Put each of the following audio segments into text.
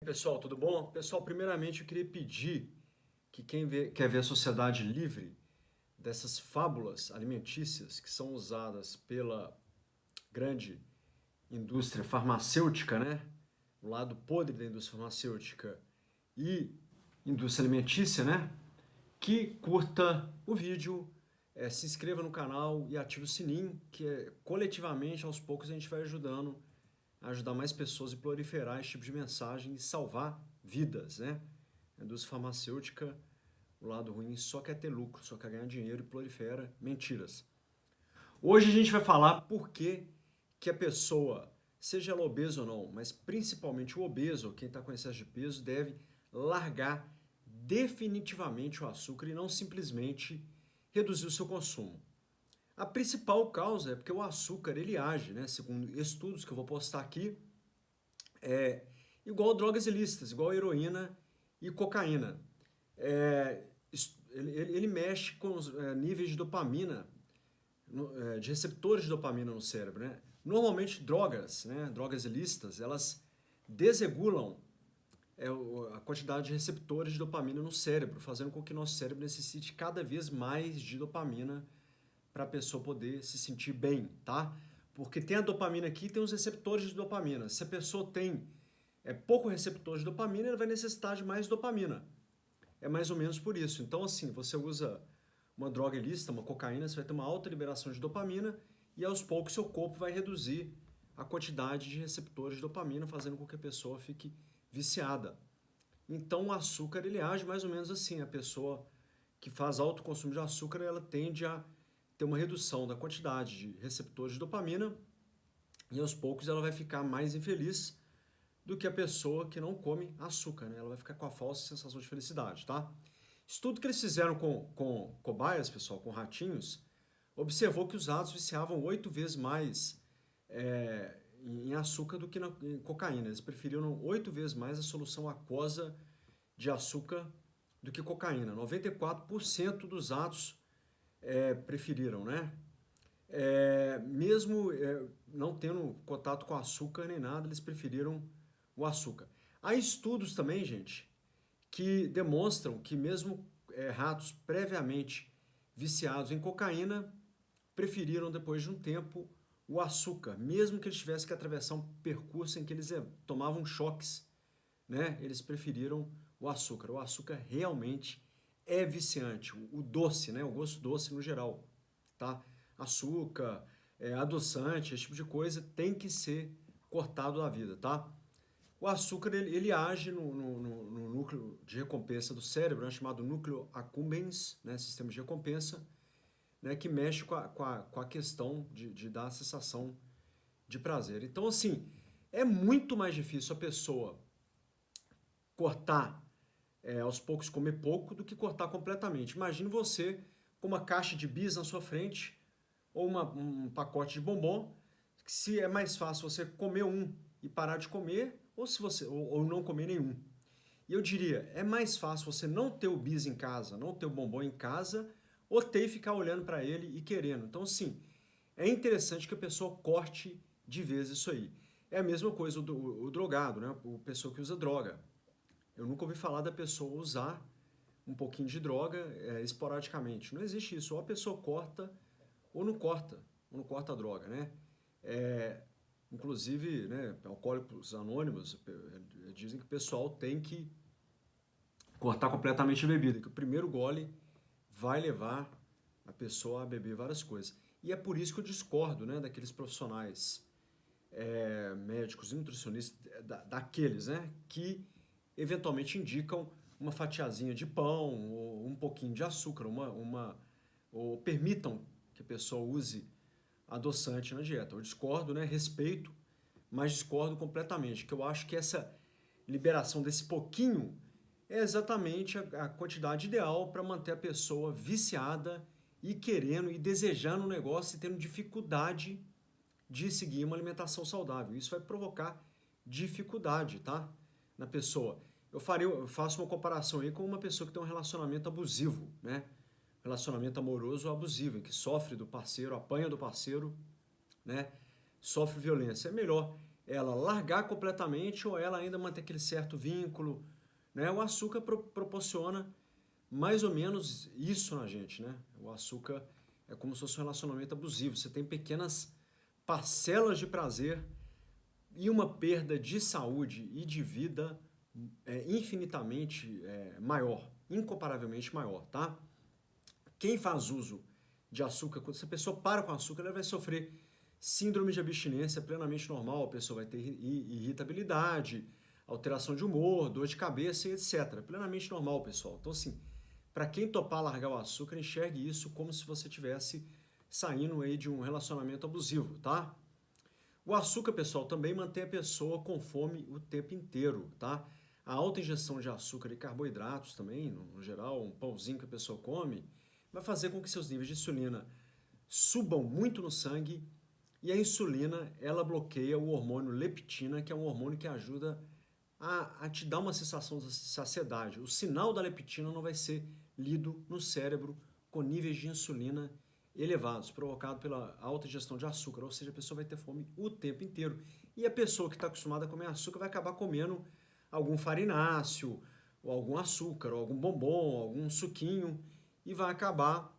Pessoal, tudo bom? Pessoal, primeiramente eu queria pedir que quer ver a sociedade livre dessas fábulas alimentícias que são usadas pela grande indústria farmacêutica, né? O lado podre da indústria farmacêutica e indústria alimentícia, né? Que curta o vídeo, se inscreva no canal e ative o sininho, que coletivamente, aos poucos, a gente vai ajudar mais pessoas a proliferar esse tipo de mensagem e salvar vidas, né? A indústria farmacêutica, o lado ruim, só quer ter lucro, só quer ganhar dinheiro e prolifera mentiras. Hoje a gente vai falar por que a pessoa, seja ela obesa ou não, mas principalmente o obeso, quem está com excesso de peso, deve largar definitivamente o açúcar e não simplesmente reduzir o seu consumo. A principal causa é porque o açúcar ele age, né? Segundo estudos que eu vou postar aqui, é igual drogas ilícitas, igual heroína e cocaína. Ele mexe com os níveis de dopamina, de receptores de dopamina no cérebro, né? Normalmente drogas, né, drogas ilícitas, elas desregulam a quantidade de receptores de dopamina no cérebro, fazendo com que nosso cérebro necessite cada vez mais de dopamina para a pessoa poder se sentir bem, tá? Porque tem a dopamina aqui e tem os receptores de dopamina. Se a pessoa tem pouco receptor de dopamina, ela vai necessitar de mais dopamina. É mais ou menos por isso. Então, assim, você usa uma droga ilícita, uma cocaína, você vai ter uma alta liberação de dopamina e aos poucos seu corpo vai reduzir a quantidade de receptores de dopamina, fazendo com que a pessoa fique viciada. Então, o açúcar, ele age mais ou menos assim. A pessoa que faz alto consumo de açúcar, ela tende a ter uma redução da quantidade de receptores de dopamina e aos poucos ela vai ficar mais infeliz do que a pessoa que não come açúcar, né? Ela vai ficar com a falsa sensação de felicidade, tá? Estudo que eles fizeram com cobaias, pessoal, com ratinhos, observou que os ratos viciavam 8 vezes mais em açúcar do que em cocaína. Eles preferiram 8 vezes mais a solução aquosa de açúcar do que cocaína. 94% dos ratos preferiram, né? Mesmo não tendo contato com açúcar nem nada, eles preferiram o açúcar. Há estudos também, gente, que demonstram que mesmo ratos previamente viciados em cocaína preferiram depois de um tempo o açúcar, mesmo que eles tivessem que atravessar um percurso em que eles tomavam choques, né? Eles preferiram o açúcar. O açúcar realmente é viciante, o doce, né? O gosto doce no geral, tá? Açúcar, adoçante, esse tipo de coisa tem que ser cortado da vida, tá? O açúcar ele age no núcleo de recompensa do cérebro, né, chamado núcleo accumbens, né, sistema de recompensa, né, que mexe com a questão de dar a sensação de prazer. Então, assim, é muito mais difícil a pessoa cortar aos poucos, comer pouco, do que cortar completamente. Imagine você com uma caixa de bis na sua frente ou um pacote de bombom, se é mais fácil você comer um e parar de comer, ou se você ou não comer nenhum. E eu diria, é mais fácil você não ter o bis em casa, não ter o bombom em casa, ou ter e ficar olhando para ele e querendo. Então, sim, é interessante que a pessoa corte de vez isso aí. É a mesma coisa o drogado, né? O pessoa que usa droga. Eu nunca ouvi falar da pessoa usar um pouquinho de droga esporadicamente. Não existe isso. Ou a pessoa corta ou não corta a droga, né? É, inclusive, né, Alcoólicos Anônimos dizem que o pessoal tem que cortar completamente a bebida, que o primeiro gole vai levar a pessoa a beber várias coisas. E é por isso que eu discordo, né, daqueles profissionais médicos e nutricionistas, daqueles, né, que eventualmente indicam uma fatiazinha de pão ou um pouquinho de açúcar, ou permitam que a pessoa use adoçante na dieta. Eu discordo, né? Respeito, mas discordo completamente, que eu acho que essa liberação desse pouquinho é exatamente a quantidade ideal para manter a pessoa viciada e querendo e desejando um negócio e tendo dificuldade de seguir uma alimentação saudável. Isso vai provocar dificuldade, tá? Na pessoa. Eu faço uma comparação aí com uma pessoa que tem um relacionamento abusivo, né? Relacionamento amoroso abusivo, em que sofre do parceiro, apanha do parceiro, né? Sofre violência. É melhor ela largar completamente ou ela ainda manter aquele certo vínculo, né? O açúcar proporciona mais ou menos isso na gente, né? O açúcar é como se fosse um relacionamento abusivo. Você tem pequenas parcelas de prazer e uma perda de saúde e de vida infinitamente maior, incomparavelmente maior, tá? Quem faz uso de açúcar, quando essa pessoa para com açúcar, ela vai sofrer síndrome de abstinência plenamente normal, a pessoa vai ter irritabilidade, alteração de humor, dor de cabeça e etc. Plenamente normal, pessoal. Então, assim, para quem topar largar o açúcar, enxergue isso como se você tivesse saindo aí de um relacionamento abusivo, tá? O açúcar, pessoal, também mantém a pessoa com fome o tempo inteiro, tá? A alta ingestão de açúcar e carboidratos também, no geral, um pãozinho que a pessoa come, vai fazer com que seus níveis de insulina subam muito no sangue e a insulina, ela bloqueia o hormônio leptina, que é um hormônio que ajuda a te dar uma sensação de saciedade. O sinal da leptina não vai ser lido no cérebro com níveis de insulina elevados, provocado pela alta ingestão de açúcar, ou seja, a pessoa vai ter fome o tempo inteiro. E a pessoa que está acostumada a comer açúcar vai acabar comendo algum farináceo, ou algum açúcar, ou algum bombom, algum suquinho, e vai acabar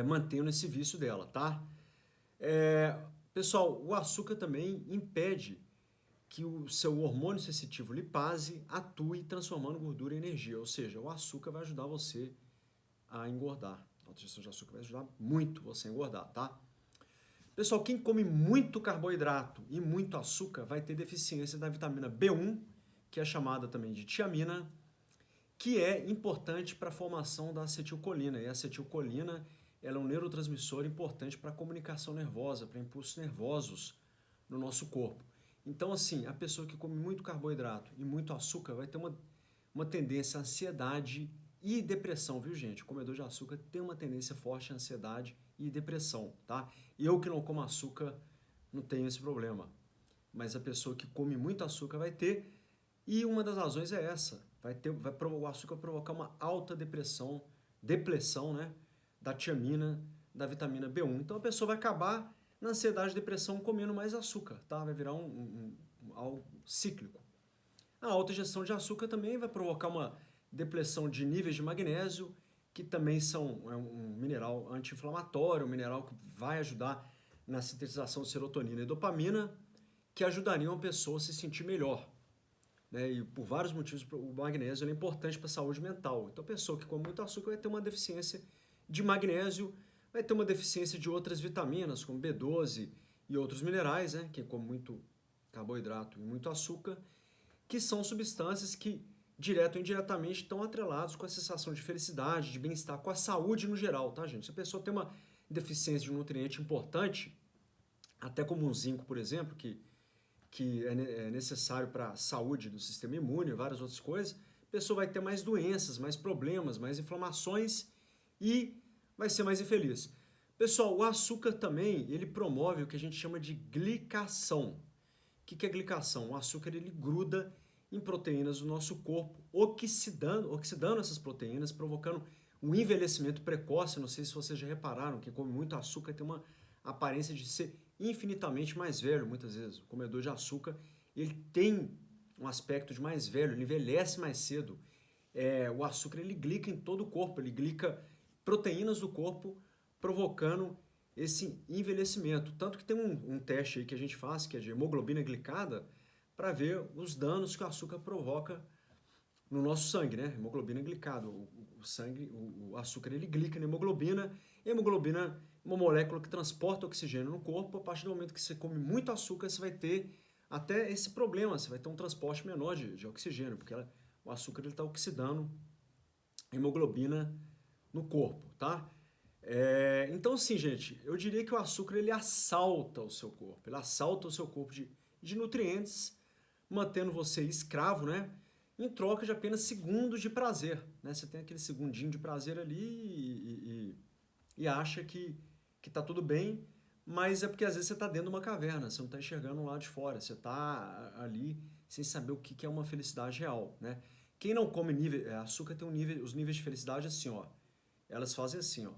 mantendo esse vício dela, tá? Pessoal, o açúcar também impede que o seu hormônio sensitivo lipase atue transformando gordura em energia, ou seja, o açúcar vai ajudar você a engordar. A alta ingestão de açúcar vai ajudar muito você a engordar, tá? Pessoal, quem come muito carboidrato e muito açúcar vai ter deficiência da vitamina B1, que é chamada também de tiamina, que é importante para a formação da acetilcolina. E a acetilcolina ela é um neurotransmissor importante para a comunicação nervosa, para impulsos nervosos no nosso corpo. Então, assim, a pessoa que come muito carboidrato e muito açúcar vai ter uma tendência à ansiedade e depressão, viu, gente? O comedor de açúcar tem uma tendência forte à ansiedade e depressão, tá? Eu que não como açúcar não tenho esse problema, mas a pessoa que come muito açúcar vai ter, e uma das razões é essa, o açúcar provocar uma alta depressão, depressão, né, da tiamina, da vitamina B1. Então a pessoa vai acabar na ansiedade e depressão comendo mais açúcar, tá? Vai virar algo cíclico. A alta ingestão de açúcar também vai provocar uma depressão de níveis de magnésio, que também é um mineral anti-inflamatório, um mineral que vai ajudar na sintetização de serotonina e dopamina, que ajudariam a pessoa a se sentir melhor. Né? E por vários motivos, o magnésio é importante para a saúde mental. Então a pessoa que come muito açúcar vai ter uma deficiência de magnésio, vai ter uma deficiência de outras vitaminas, como B12 e outros minerais, né? Quem come muito carboidrato e muito açúcar, que são substâncias que, direto ou indiretamente, estão atrelados com a sensação de felicidade, de bem-estar, com a saúde no geral, tá, gente? Se a pessoa tem uma deficiência de um nutriente importante, até como um zinco, por exemplo, que é necessário para a saúde do sistema imune e várias outras coisas, a pessoa vai ter mais doenças, mais problemas, mais inflamações e vai ser mais infeliz. Pessoal, o açúcar também, ele promove o que a gente chama de glicação. O que é glicação? O açúcar, ele gruda em proteínas do nosso corpo, oxidando essas proteínas, provocando um envelhecimento precoce. Não sei se vocês já repararam, quem come muito açúcar tem uma aparência de ser infinitamente mais velho, muitas vezes. O comedor de açúcar, ele tem um aspecto de mais velho, ele envelhece mais cedo. O açúcar, ele glica em todo o corpo, ele glica proteínas do corpo, provocando esse envelhecimento. Tanto que tem um teste aí que a gente faz, que é de hemoglobina glicada, para ver os danos que o açúcar provoca no nosso sangue, né? Hemoglobina glicada. O açúcar, ele glica na hemoglobina. E a hemoglobina é uma molécula que transporta oxigênio no corpo. A partir do momento que você come muito açúcar, você vai ter até esse problema. Você vai ter um transporte menor de oxigênio, porque o açúcar está oxidando a hemoglobina no corpo, tá? Então, assim, gente, eu diria que o açúcar, ele assalta o seu corpo. Ele assalta o seu corpo de nutrientes, mantendo você escravo, né? Em troca de apenas segundos de prazer, né? Você tem aquele segundinho de prazer ali e acha que tá tudo bem, mas é porque às vezes você está dentro de uma caverna, você não está enxergando lá de fora, você está ali sem saber o que é uma felicidade real, né? Quem não come açúcar tem os níveis de felicidade assim, ó. Elas fazem assim, ó.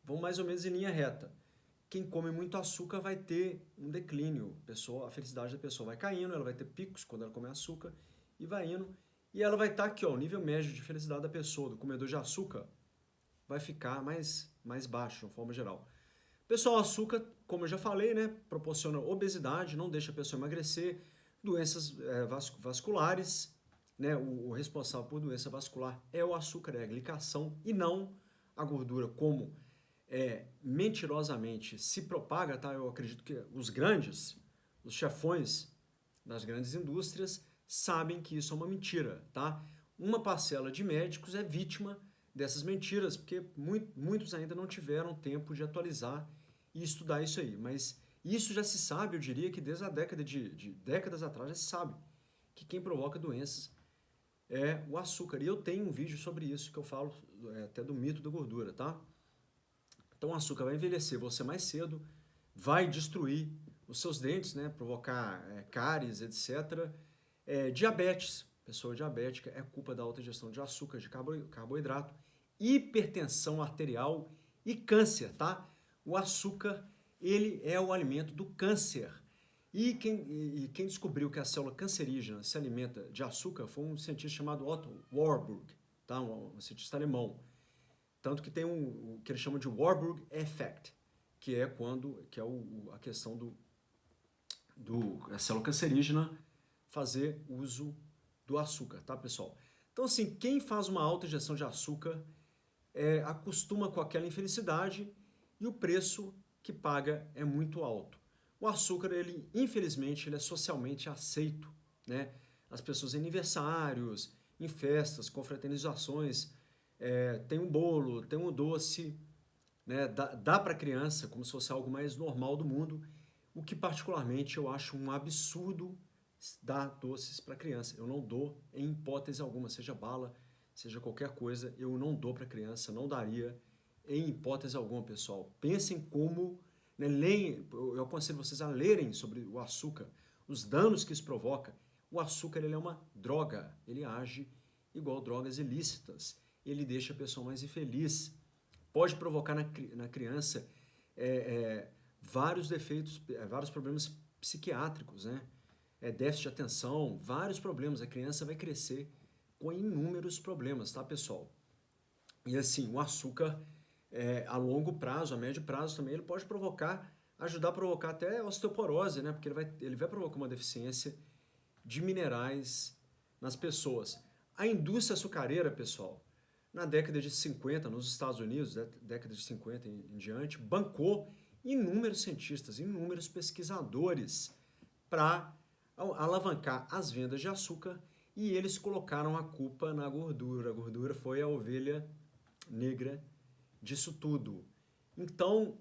Vão mais ou menos em linha reta. quem come muito açúcar vai ter um declínio, a felicidade da pessoa vai caindo, ela vai ter picos quando ela come açúcar e vai indo, e ela vai estar aqui, ó, o nível médio de felicidade da pessoa, do comedor de açúcar, vai ficar mais baixo, de uma forma geral. Pessoal, o açúcar, como eu já falei, né, proporciona obesidade, não deixa a pessoa emagrecer, doenças vasculares, né, o responsável por doença vascular é o açúcar, é a glicação, e não a gordura, como mentirosamente se propaga, tá? Eu acredito que os chefões das grandes indústrias sabem que isso é uma mentira, tá? Uma parcela de médicos é vítima dessas mentiras, porque muitos ainda não tiveram tempo de atualizar e estudar isso aí. Mas isso já se sabe, eu diria que desde a década de décadas atrás já se sabe que quem provoca doenças é o açúcar. E eu tenho um vídeo sobre isso que eu falo até do mito da gordura, tá? Então o açúcar vai envelhecer você mais cedo, vai destruir os seus dentes, né? Provocar cáries, etc. Diabetes, pessoa diabética, é culpa da alta ingestão de açúcar, de carboidrato, hipertensão arterial e câncer, tá? O açúcar, ele é o alimento do câncer. E quem descobriu que a célula cancerígena se alimenta de açúcar foi um cientista chamado Otto Warburg, tá? Um cientista alemão. Tanto que tem o que eles chamam de Warburg Effect, que é a questão a célula cancerígena fazer uso do açúcar, tá, pessoal? Então, assim, quem faz uma alta ingestão de açúcar acostuma com aquela infelicidade e o preço que paga é muito alto. O açúcar, infelizmente, ele é socialmente aceito, né? As pessoas em aniversários, em festas, confraternizações, tem um bolo, tem um doce, né? Dá para a criança como se fosse algo mais normal do mundo, o que particularmente eu acho um absurdo dar doces para criança. Eu não dou em hipótese alguma, seja bala, seja qualquer coisa, eu não dou para criança, não daria em hipótese alguma, pessoal. Pensem como, né, leem, eu aconselho vocês a lerem sobre o açúcar, os danos que isso provoca. O açúcar, ele é uma droga, ele age igual drogas ilícitas, ele deixa a pessoa mais infeliz, pode provocar na criança vários defeitos, vários problemas psiquiátricos, né? Déficit de atenção, vários problemas. A criança vai crescer com inúmeros problemas, tá, pessoal? E assim, o açúcar, a longo prazo, a médio prazo também, ele pode ajudar a provocar até osteoporose, né? Porque ele vai provocar uma deficiência de minerais nas pessoas. A indústria açucareira, pessoal, na década de 50, nos Estados Unidos, década de 50 em diante, bancou inúmeros cientistas, inúmeros pesquisadores para alavancar as vendas de açúcar, e eles colocaram a culpa na gordura. A gordura foi a ovelha negra disso tudo. Então,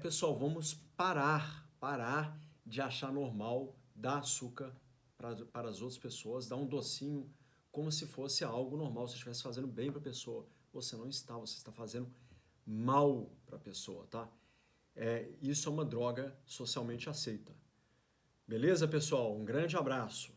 pessoal, vamos parar de achar normal dar açúcar para as outras pessoas, dar um docinho como se fosse algo normal, se estivesse fazendo bem para a pessoa. Você não está, você está fazendo mal para a pessoa, tá? Isso é uma droga socialmente aceita. Beleza, pessoal? Um grande abraço.